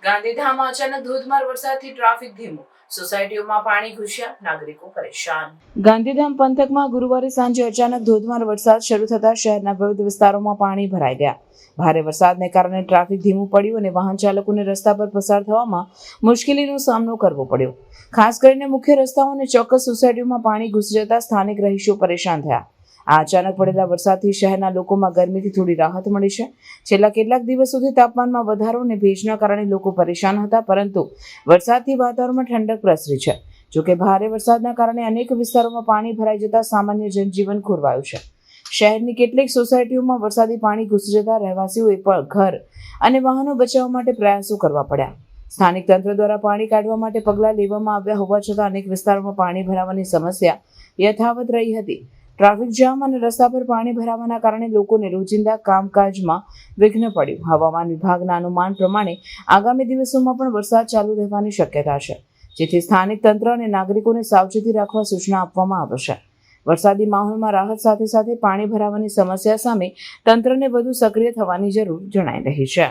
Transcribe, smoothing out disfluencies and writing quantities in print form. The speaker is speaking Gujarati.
ગાંધીધામમાં અચાનક ધોધમાર વરસાદથી ટ્રાફિક ધીમું, સોસાયટીઓમાં પાણી ઘૂસ્યા, નાગરિકો પરેશાન. ગાંધીધામ પંથકમાં ગુરુવારે સાંજે અચાનક ધોધમાર વરસાદ શરૂ થતા શહેરના વિવિધ વિસ્તારોમાં પાણી ભરાઈ ગયા. ભારે વરસાદને કારણે ટ્રાફિક ધીમું પડ્યું અને વાહન ચાલકોને રસ્તા પર પસાર થવામાં મુશ્કેલીનો સામનો કરવો પડ્યો. ખાસ કરીને મુખ્ય રસ્તાઓ અને ચોક્કસ સોસાયટીઓમાં પાણી ઘૂસી જતા સ્થાનિક રહીશો પરેશાન થયા. આ અચાનક પડેલા વરસાદથી શહેરના લોકોમાં ગરમીથી થોડી રાહત મળી છે. છેલ્લા કેટલાક દિવસોથી તાપમાનમાં વધારો અને ભેજના કારણે લોકો પરેશાન હતા, પરંતુ વરસાદથી વાતાવરણમાં ઠંડક પ્રસરી છે. જોકે ભારે વરસાદના કારણે અનેક વિસ્તારોમાં પાણી ભરાઈ જતા સામાન્ય જનજીવન ખોરવાયું છે. શહેરની કેટલીક સોસાયટીઓમાં વરસાદી પાણી ઘૂસી જતા રહેવાસીઓએ પણ ઘર અને વાહનો બચાવવા માટે પ્રયાસો કરવા પડ્યા. સ્થાનિક તંત્ર દ્વારા પાણી કાઢવા માટે પગલાં લેવામાં આવ્યા હોવા છતાં અનેક વિસ્તારોમાં પાણી ભરાવાની સમસ્યા યથાવત રહી હતી. ટ્રાફિક જામ અને રસ્તા પર પાણી ભરાવાના કારણે લોકોને રોજિંદા કામકાજમાં વિઘ્ન પડ્યું. હવામાન વિભાગના અનુમાન પ્રમાણે આગામી દિવસોમાં પણ વરસાદ ચાલુ રહેવાની શક્યતા છે, જેથી સ્થાનિક તંત્ર અને નાગરિકોને સાવચેતી રાખવા સૂચના આપવામાં આવી છે. વરસાદી માહોલમાં રાહત સાથે સાથે પાણી ભરાવાની સમસ્યા સામે તંત્રને વધુ સક્રિય થવાની જરૂર જણાઈ રહી છે.